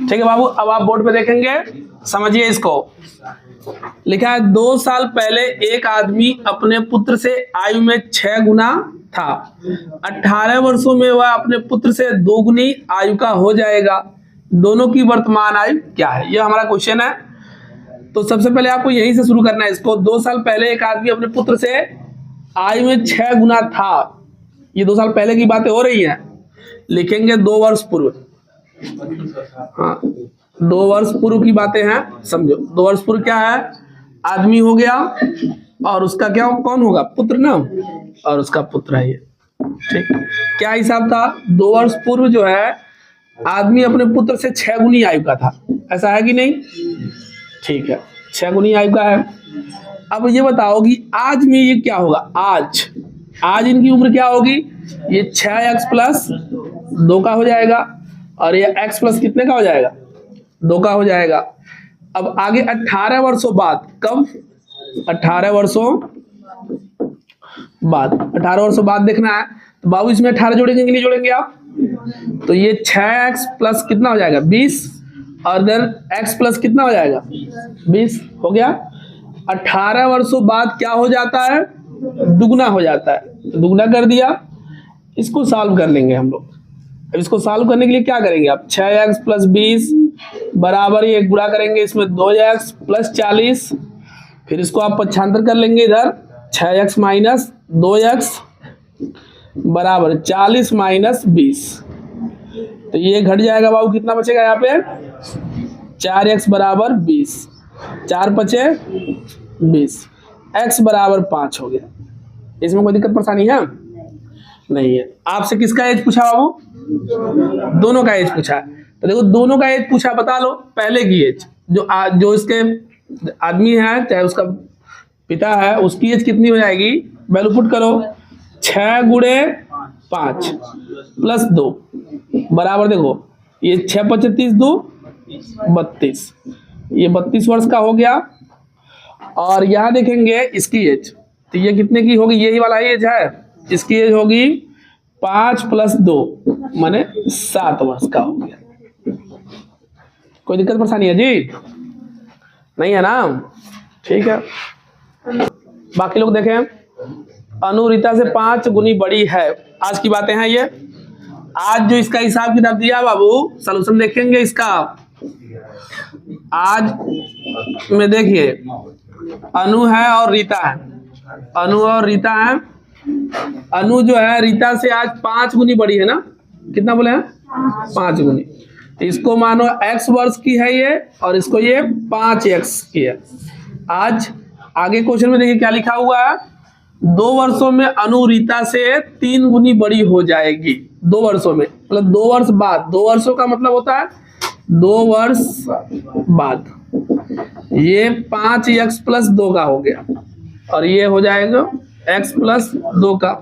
ठीक है बाबू, अब आप बोर्ड पे देखेंगे, समझिए इसको। लिखा है 2 साल पहले एक आदमी अपने पुत्र से आयु में 6 गुना था, 18 वर्षों में वह अपने पुत्र से 2 गुनी आयु का हो जाएगा, दोनों की वर्तमान आयु क्या है? यह हमारा क्वेश्चन है। तो सबसे पहले आपको यहीं से शुरू करना है इसको। 2 साल पहले एक आदमी अपने पुत्र से आयु में 6 गुना था, ये 2 साल पहले की बातें हो रही हैं। लिखेंगे 2 वर्ष पूर्व, हाँ 2 वर्ष पूर्व की बातें हैं, समझो। 2 वर्ष पूर्व क्या है? आदमी हो गया और उसका क्या कौन होगा? पुत्र ना, और उसका पुत्र है ये। ठीक, क्या हिसाब था? 2 वर्ष पूर्व जो है आदमी अपने पुत्र से 6 गुनी आयु का था, ऐसा है कि नहीं? ठीक है, 6 गुनी आयु का है। अब ये बताओ कि आज में ये क्या होगा? आज इनकी उम्र क्या होगी? ये 6x प्लस 2 का हो जाएगा, और ये x प्लस कितने का हो जाएगा? 2 का हो जाएगा। अब आगे 18 वर्षों बाद, कब? 18 वर्षों बाद, 18 वर्षों बाद देखना है। तो बाबू इसमें 18 जोड़ेंगे कि नहीं जोड़ेंगे आप? तो ये 6x प्लस कितना हो जाएगा? 20, और देन x प्लस कितना हो जाएगा? 20 हो गया। 18 वर्षों बाद क्या हो जाता है? दुगना हो जाता है, तो दुगना कर दिया। इसको सॉल्व कर लेंगे हम लोग। अब इसको सॉल्व करने के लिए क्या करेंगे आप? 6x प्लस 20 बराबर ये गुणा करेंगे इसमें 2x प्लस 40, फिर इसको आप पक्षांतर कर लेंगे इधर, 6x माइनस 2x बराबर 40 माइनस 20, तो ये घट जाएगा बाबू। कितना बचेगा यहाँ पे? 4x बराबर 20, 4 पचे 20, x बराबर 5 हो गया। इसमें कोई दिक्कत परेशानी है? नहीं है। आपसे किसका एज पूछा बाबू? दोनों का एज पूछा है। तो देखो दोनों का एज पूछा, बता लो पहले की एज। जो इसके आदमी है, चाहे उसका पिता है, उसकी एज कितनी हो जाएगी? वैल्यू पुट करो, 6 गुणे 5 प्लस 2 बराबर, देखो ये 6 पचे 30, 2 32, ये 32 वर्ष का हो गया। और यहाँ देखेंगे इसकी एज, तो ये कितने की होगी? यही वाला एज है, इसकी एज होगी 5 प्लस 2 माने 7 वर्ष का हो गया। कोई दिक्कत परेशानी है जी? नहीं है ना? ठीक है। बाकी लोग देखें, अनु रीता से 5 गुनी बड़ी है। आज की बातें हैं ये। आज जो इसका हिसाब किताब दिया बाबू, सलूशन देखेंगे इसका। आज में देखिए अनु है और रीता है, अनु और रीता है। अनु जो है रीता से आज 5 गुनी बड़ी है ना? कितना बोले हैं? 5 गुनी। तो इसको मानो x वर्ष की है ये, और इसको ये 5x की है। आज आगे क्वेश्चन में देखिए क्या लिखा हुआ है, 2 वर्षों में अनु रीता से 3 गुनी बड़ी हो जाएगी। 2 वर्षों में मतलब 2 वर्ष बाद। 2 वर्षों का मतलब होता है 2 वर्ष बाद। ये 5x प्लस 2 का हो गया, और ये हो जाएगा x प्लस 2 का।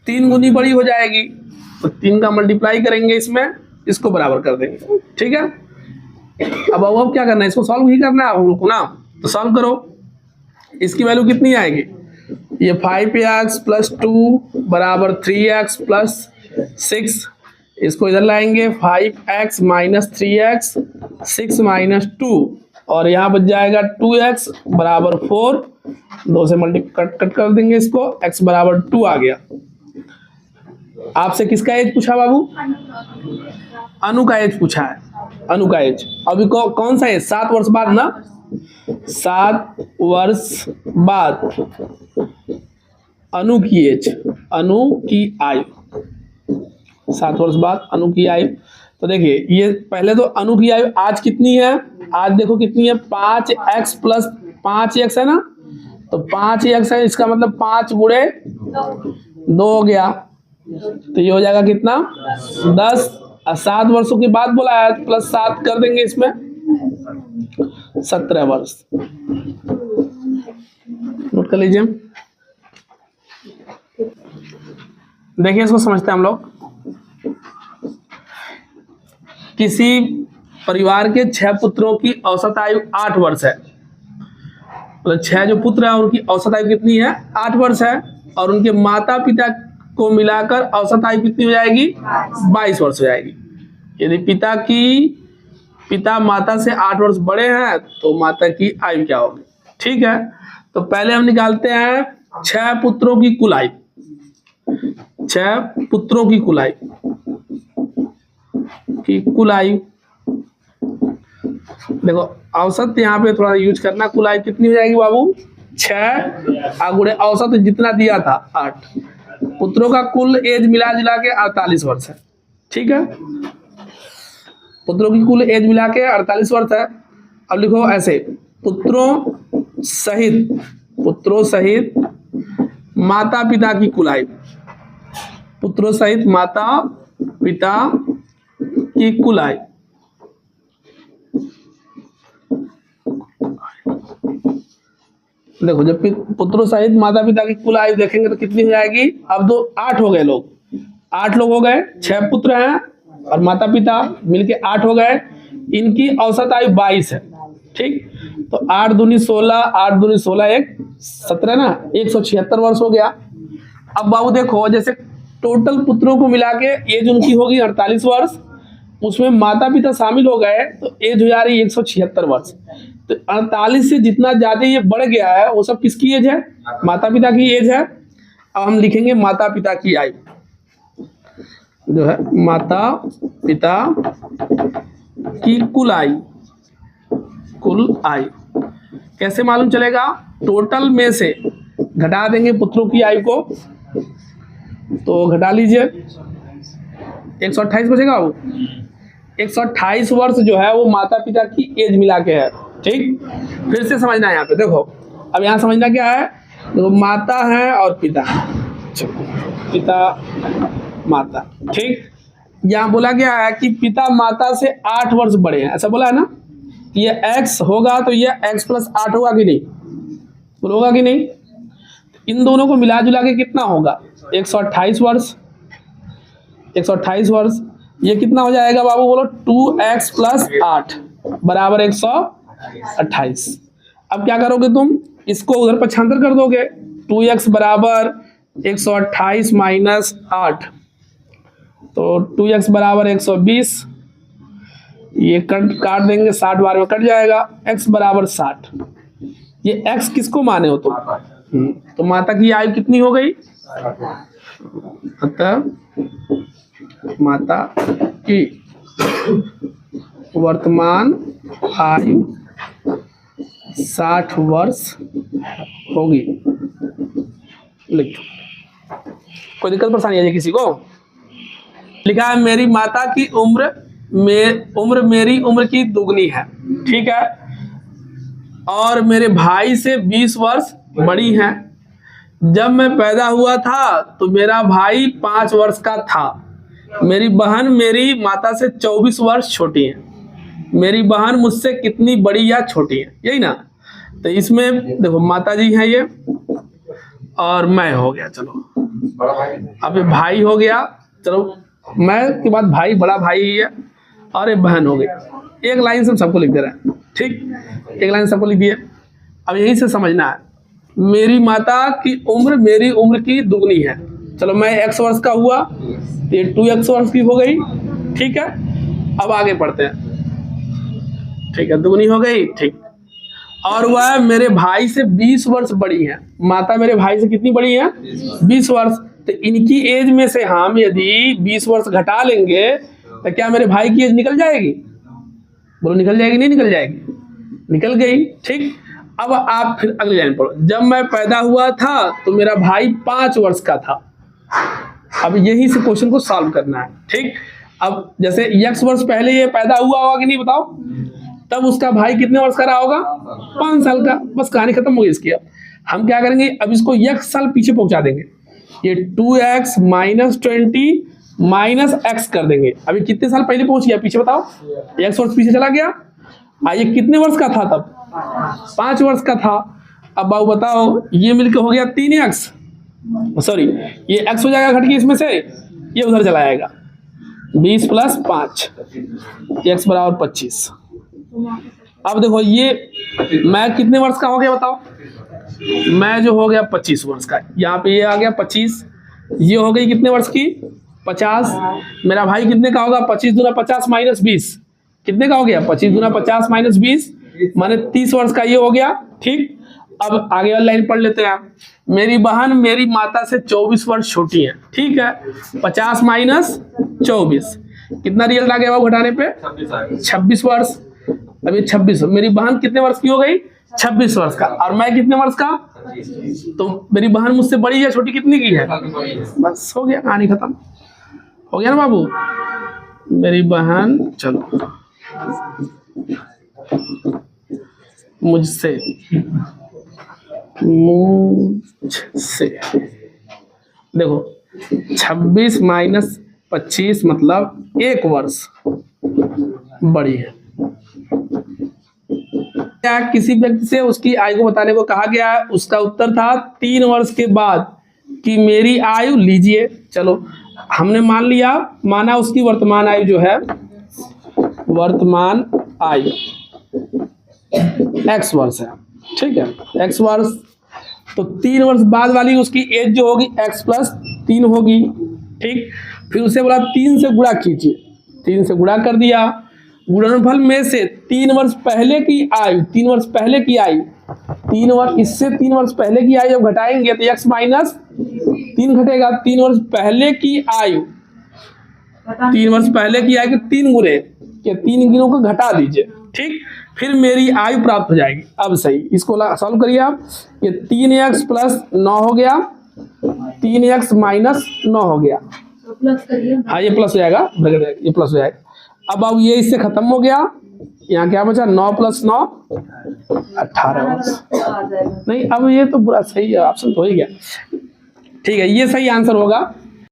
3 गुनी बड़ी हो जाएगी, तो 3 का मल्टीप्लाई करेंगे इसमें, इसको बराबर कर देंगे। ठीक है। अब क्या करना है? इसको सॉल्व ही करना है हम लोग को ना, तो सॉल्व करो। इसकी वैल्यू कितनी आएगी? ये 5x प्लस 2 बराबर 3x प्लस 6, इसको इधर लाएंगे 5x माइनस 3x 6 माइनस 2, और यहाँ बच जाएगा 2x बराबर 4, 2 से कट कर देंगे इसको, x बराबर 2 आ गया। आपसे किसका एज पूछा बाबू? अनु का एज पूछा है, अनु का एज। अभी कौन सा एज? 7 वर्ष बाद ना? 7 वर्ष बाद अनु की एज, अनु की आयु, 7 वर्ष बाद अनु की आयु। तो देखिए ये पहले तो अनु की आयु आज कितनी है? आज देखो कितनी है? 5x प्लस 5x है ना? तो 5x है, इसका मतलब 5 गुणे 2 हो गया, तो ये हो जाएगा कितना? 10। 7 वर्षों की बात बोला है, प्लस 7 कर देंगे इसमें, 17 वर्ष। नोट कर लीजिए। देखिए इसको समझते हैं हम लोग। किसी परिवार के 6 पुत्रों की औसत आयु 8 वर्ष है। मतलब 6 जो पुत्र हैं उनकी औसत आयु कितनी है? 8 वर्ष है, और उनके माता पिता को मिलाकर औसत आयु कितनी हो जाएगी? 22 वर्ष हो जाएगी। यदि पिता की पिता माता से 8 वर्ष बड़े हैं तो माता की आयु क्या होगी। ठीक है, तो पहले हम निकालते हैं 6 पुत्रों की कुल आयु। 6 पुत्रों की कुल आयु देखो, औसत यहाँ पे थोड़ा यूज करना। कुल आयु कितनी हो जाएगी बाबू? 6 गुणे औसत जितना दिया था 8। पुत्रों का कुल एज मिला जुला के 48 वर्ष है। ठीक है, पुत्रों की कुल एज मिला के 48 वर्ष है। अब लिखो ऐसे, पुत्रों सहित माता पिता की कुल आयु। पुत्रों सहित माता पिता की कुल आयु। देखो, जब पुत्रों सहित माता पिता की कुल आयु देखेंगे तो कितनी हो जाएगी? अब तो 8 हो गए लोग, 8 लोग हो गए, 6 पुत्र हैं और माता पिता मिलके 8 हो गए। इनकी औसत आयु 22 है। ठीक, तो 8 दूनी 16, 8 दूनी 16, 1 17 ना, 176 वर्ष हो गया। अब बाबू देखो, जैसे टोटल पुत्रों को मिला के एज उनकी होगी 48 वर्ष, उसमें माता पिता शामिल हो गए तो एज हो जा रही है 176 वर्ष। तो 48 से जितना ज्यादा ये बढ़ गया है वो सब किसकी एज है? माता पिता की एज है। अब हम लिखेंगे माता पिता की आयु जो है, माता पिता की कुल आयु। कैसे मालूम चलेगा? टोटल में से घटा देंगे पुत्रों की आयु को, तो घटा लीजिए, 128 बचेगा। वो 128 वर्ष जो है वो माता पिता की एज मिला के है। ठीक, फिर से समझना है यहाँ पे। देखो, अब यहाँ समझना क्या है, देखो माता है और पिता, पिता माता। ठीक, यहाँ बोला गया है कि पिता माता से 8 वर्ष बड़े हैं, ऐसा बोला है ना। ये x होगा तो ये x + 8 होगा कि नहीं? होगा कि नहीं? इन दोनों को मिला जुला के कितना होगा? 128 वर्ष। 128 वर्ष ये कितना हो जाएगा बाबू बोलो? 2x + 8 बराबर 128। अब क्या करोगे तुम? इसको उधर पक्षांतर कर दोगे। 2x बराबर 128 माइनस 8, तो 2x बराबर 120। ये काट देंगे, 60 बार में कट जाएगा। x बराबर 60। ये x किसको माने हो तुम? तो माता की आयु कितनी हो गई? अतः माता की वर्तमान आयु 60 वर्ष होगी। लिखो, कोई दिक्कत परेशानी है किसी को? लिखा है मेरी माता की उम्र मेरी उम्र की दुगनी है। ठीक है, और मेरे भाई से 20 वर्ष बड़ी है। जब मैं पैदा हुआ था तो मेरा भाई 5 वर्ष का था। मेरी बहन मेरी माता से 24 वर्ष छोटी है। मेरी बहन मुझसे कितनी बड़ी या छोटी है? यही ना। तो इसमें देखो माता जी हैं ये, और मैं हो गया। चलो अब ये भाई हो गया। चलो मैं के बाद भाई, बड़ा भाई ही है, और ये बहन हो गई। एक लाइन से हम सबको लिख दे रहे हैं। ठीक, एक लाइन सबको लिख दिए। अब यहीं से समझना है, मेरी माता की उम्र मेरी उम्र की दुगनी है। चलो मैं x वर्ष का हुआ तो ये 2x वर्ष की हो गई। ठीक है, अब आगे पढ़ते हैं। ठीक है, दुगनी हो गई। ठीक, और वह मेरे भाई से 20 वर्ष बड़ी है। माता मेरे भाई से कितनी बड़ी है? 20 वर्ष। तो इनकी एज में से हम यदि 20 वर्ष घटा लेंगे तो क्या मेरे भाई की एज निकल जाएगी? बोलो निकल जाएगी? नहीं निकल जाएगी? निकल गई। ठीक, अब आप फिर अगली लाइन पढ़ो। जब मैं पैदा हुआ था तो मेरा भाई 5 वर्ष का था। अब यही से क्वेश्चन को सॉल्व करना है। ठीक, अब जैसे x वर्ष पहले ये पैदा हुआ होगा कि नहीं बताओ? तब उसका भाई कितने वर्ष का रहा होगा? 5 साल का। बस कहानी खत्म हो गई इसकी। अब हम क्या करेंगे, अब इसको x साल पीछे पहुंचा देंगे। ये 2x - 20 माइनस x कर देंगे। अभी कितने साल पहले पहुंच गया पीछे बताओ? x वर्ष पीछे चला गया। ये कितने वर्ष का था तब? 5 वर्ष का था। अब बाबू बताओ, ये मिलकर हो गया 3x, सॉरी ये x हो जाएगा घट के इसमें से, ये उधर चला जाएगा। 20 + 5 x बराबर 25। अब देखो ये मैं कितने वर्ष का हो गया बताओ? मैं जो हो गया 25 वर्ष का। यहाँ पे ये आ गया 25, ये हो गई कितने वर्ष की? 50। मेरा भाई कितने का होगा? 25 दूना 50 माइनस 20, कितने का हो गया? 25 गुना 50 माइनस 20 माने 30 वर्ष का ये हो गया। ठीक, अब आगे वाली लाइन पढ़ लेते हैं। मेरी बहन मेरी माता से 24 वर्ष छोटी है। ठीक है, 50 माइनस 24 कितना रिजल्ट आ गया वो घटाने पे? 26 वर्ष। अब ये 26, मेरी बहन कितने वर्ष की हो गई? 26 वर्ष का। और मैं कितने वर्ष का? तो मेरी बहन मुझसे बड़ी है, छोटी कितनी की है? बस हो गया, कहानी खत्म हो गया ना बाबू। मेरी बहन, चलो, मुझसे देखो 26 माइनस 25 मतलब 1 वर्ष बड़ी है। क्या किसी व्यक्ति से उसकी आयु को बताने को कहा गया? उसका उत्तर था 3 वर्ष के बाद कि मेरी आयु लीजिए। चलो हमने मान लिया, माना उसकी वर्तमान आयु जो है, वर्तमान आयु x वर्ष है। ठीक है, x वर्ष, तो 3 वर्ष बाद वाली उसकी एज जो होगी x प्लस 3 होगी। ठीक, फिर उसे बोला 3 से गुणा कीजिए, 3 से गुणा कर दिया। गुणनफल में से 3 वर्ष पहले की आयु, 3 वर्ष पहले की आयु, 3 वर्ष इससे 3 वर्ष पहले की आयु जब घटाएंगे तो x माइनस 3 घटेगा। 3 वर्ष पहले की आयु, 3 वर्ष पहले की आयु के 3 गुणे के 3 गिनों को घटा दीजिए। ठीक, फिर मेरी आयु प्राप्त हो जाएगी। अब सही, इसको सॉल्व करिए आप। ये 3x प्लस 9 हो गया, 3x माइनस 9 हो गया। हाँ ये प्लस हो जाएगा, ये प्लस हो जाएगा। अब ये इससे खत्म हो गया, यहाँ क्या बचा? 9 प्लस 9 18 वर्ष। नहीं, अब ये तो पूरा सही है, ऑप्शन तो हो ही गया। ठीक है, ये सही आंसर होगा।